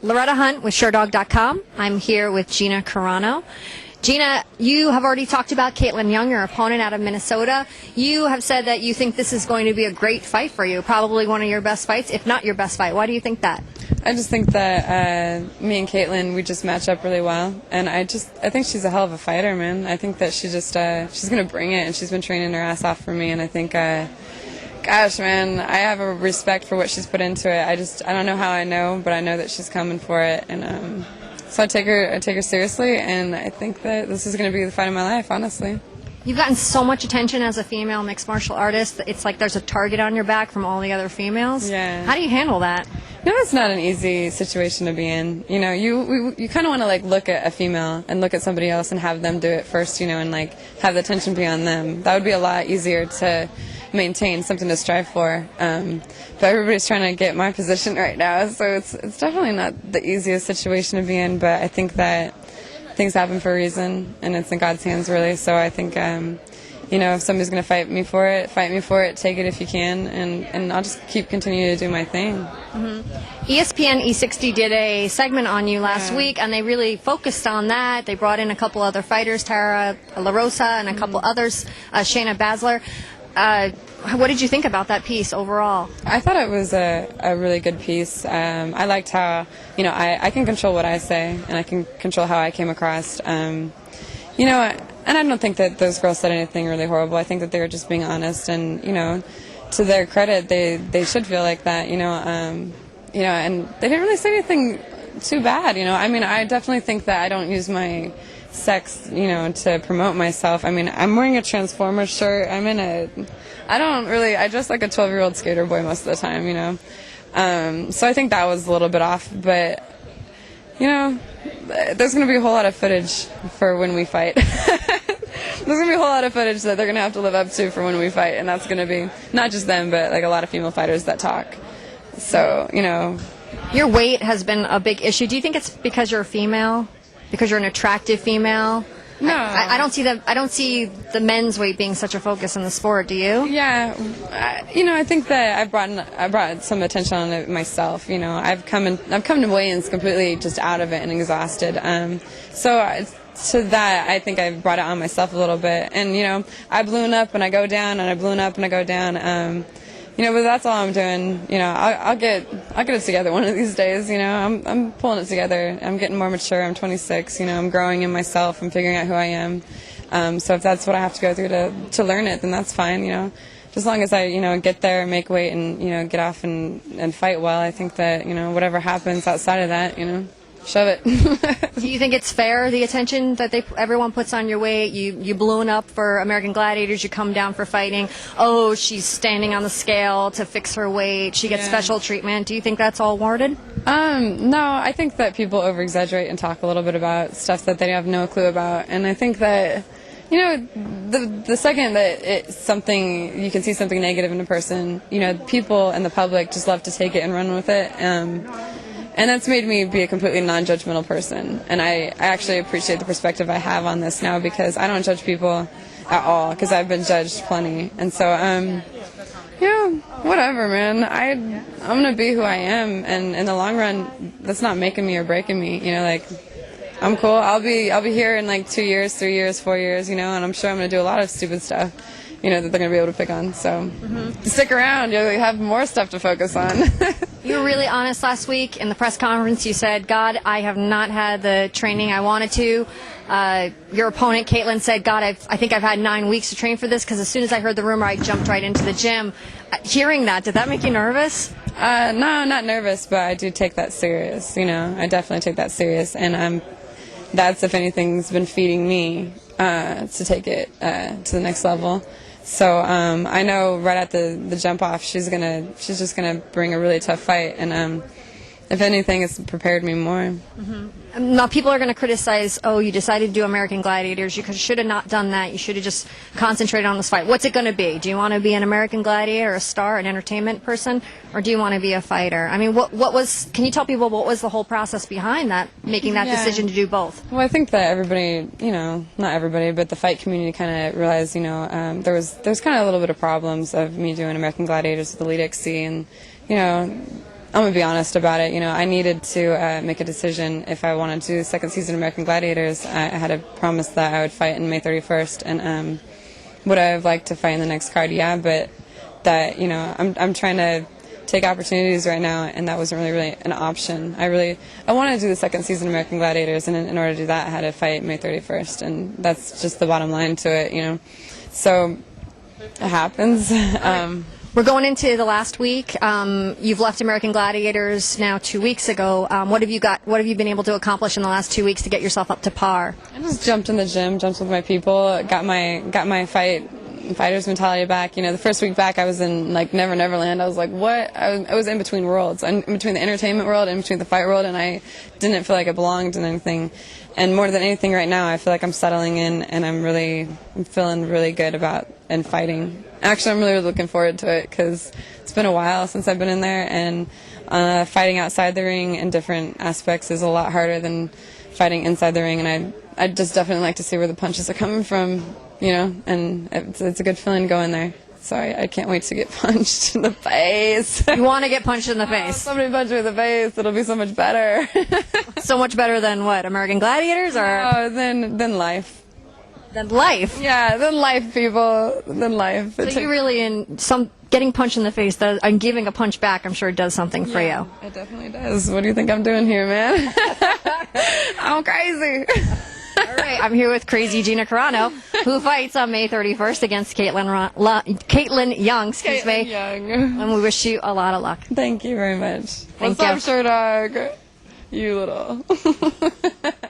Loretta Hunt with SureDog.com. I'm here with Gina Carano. Gina, you have already talked about Kaitlin Young, your opponent out of Minnesota. You have said that you think this is going to be a great fight for you, probably one of your best fights, if not your best fight. Why do you think that? I just think that me and Kaitlin, we just match up really well, and I think she's a hell of a fighter, man. I think that she's gonna bring it, and she's been training her ass off for me, and I think, gosh, man, I have a respect for what she's put into it. I don't know how I know, but I know that she's coming for it, and so I take her seriously, and I think that this is gonna be the fight of my life, honestly. You've gotten so much attention as a female mixed martial artist. It's like there's a target on your back from all the other females. Yeah. How do you handle that? No, it's not an easy situation to be in. You know, you kind of want to like look at a female and look at somebody else and have them do it first, you know, and like have the attention be on them. That would be a lot easier to maintain, something to strive for. But everybody's trying to get my position right now, so it's definitely not the easiest situation to be in. But I think that things happen for a reason, and it's in God's hands, really. So I think, you know, if somebody's going to fight me for it, take it if you can, and I'll just continue to do my thing. Mm-hmm. ESPN E60 did a segment on you last week, and they really focused on that. They brought in a couple other fighters, Tara LaRosa and a couple others, Shayna Baszler. What did you think about that piece overall? I thought it was a really good piece. I liked how, you know, I can control what I say, and I can control how I came across. You know, and I don't think that those girls said anything really horrible. I think that they were just being honest, and, you know, to their credit, they should feel like that, you know, and they didn't really say anything too bad, you know. I mean, I definitely think that I don't use my sex, you know, to promote myself. I mean, I'm wearing a Transformers shirt. I dress like a 12-year-old skater boy most of the time, you know. So I think that was a little bit off, but, you know, there's going to be a whole lot of footage for when we fight. There's going to be a whole lot of footage that they're going to have to live up to for when we fight, and that's going to be not just them, but like a lot of female fighters that talk. So, you know. Your weight has been a big issue. Do you think it's because you're a female? Because you're an attractive female? No, I don't see the men's weight being such a focus in the sport. Do you? Yeah, you know, I think that I brought some attention on it myself. You know, I've come to weigh-ins completely just out of it and exhausted. So to that, I think I brought it on myself a little bit. And you know, I balloon up and I go down, and I balloon up and I go down. You know, but that's all I'm doing. You know, I'll get it together one of these days. You know, I'm pulling it together. I'm getting more mature. I'm 26. You know, I'm growing in myself. I'm figuring out who I am. So if that's what I have to go through to learn it, then that's fine. You know, just as long as I, you know, get there, make weight, and, you know, get off and fight well. I think that, you know, whatever happens outside of that, you know, shove it. Do you think it's fair, the attention that everyone puts on your weight? You balloon up for American Gladiators, you come down for fighting. Oh, she's standing on the scale to fix her weight. She gets special treatment. Do you think that's all warranted? No, I think that people over-exaggerate and talk a little bit about stuff that they have no clue about. And I think that, you know, the second that it's something, you can see something negative in a person, you know, people and the public just love to take it and run with it. And that's made me be a completely non-judgmental person. And I actually appreciate the perspective I have on this now, because I don't judge people at all, because I've been judged plenty. And so, you know, whatever, man. I'm going to be who I am. And in the long run, that's not making me or breaking me. You know, like, I'm cool. I'll be here in like 2 years, 3 years, 4 years, you know, and I'm sure I'm going to do a lot of stupid stuff, you know, that they're going to be able to pick on. So stick around. You'll have more stuff to focus on. You were really honest last week in the press conference. You said, God, I have not had the training I wanted to. Your opponent, Kaitlin, said, God, I think I've had 9 weeks to train for this, because as soon as I heard the rumor, I jumped right into the gym. Hearing that, did that make you nervous? No, not nervous, but I do take that serious. You know, I definitely take that serious. And that's, if anything's been feeding me to take it to the next level. So I know right at the jump off, she's just gonna bring a really tough fight, and if anything, it's prepared me more. Now, people are going to criticize, oh, you decided to do American Gladiators. You should have not done that. You should have just concentrated on this fight. What's it going to be? Do you want to be an American Gladiator, a star, an entertainment person, or do you want to be a fighter? I mean, can you tell people what was the whole process behind that, making that decision to do both? Well, I think that everybody, you know, not everybody, but the fight community kind of realized, you know, there was kind of a little bit of problems of me doing American Gladiators with Elite XC, and, you know, I'm going to be honest about it. You know, I needed to make a decision if I wanted to do the second season of American Gladiators. I had a promise that I would fight in May 31st, and would I have liked to fight in the next card? Yeah, but that, you know, I'm trying to take opportunities right now, and that wasn't really an option. I wanted to do the second season of American Gladiators, and in order to do that, I had to fight May 31st, and that's just the bottom line to it, you know. So it happens. We're going into the last week. You've left American Gladiators now 2 weeks ago. What have you been able to accomplish in the last 2 weeks to get yourself up to par? I just jumped in the gym, jumped with my people, got my fighter's mentality back. You know, the first week back, I was in like Never Neverland. I was like, what? I was in between worlds, in between the entertainment world and in between the fight world, and I didn't feel like I belonged in anything. And more than anything, right now, I feel like I'm settling in, and I'm feeling really good about and fighting. Actually, I'm really looking forward to it because it's been a while since I've been in there, and fighting outside the ring in different aspects is a lot harder than fighting inside the ring. And I just definitely like to see where the punches are coming from, you know, and it's a good feeling going there. So I can't wait to get punched in the face. You want to get punched in the face? Somebody punch me in the face. It'll be so much better. So much better than what? American Gladiators, or than life. Than life? Yeah, than life, people. Than life. So you really getting punched in the face and giving a punch back, I'm sure it does something for you. It definitely does. What do you think I'm doing here, man? I'm crazy. All right, I'm here with crazy Gina Carano, who fights on May 31st against Kaitlin Young. Excuse me. Young. And we wish you a lot of luck. Thank you very much. Thank What's you. up, Sure Dog? You little.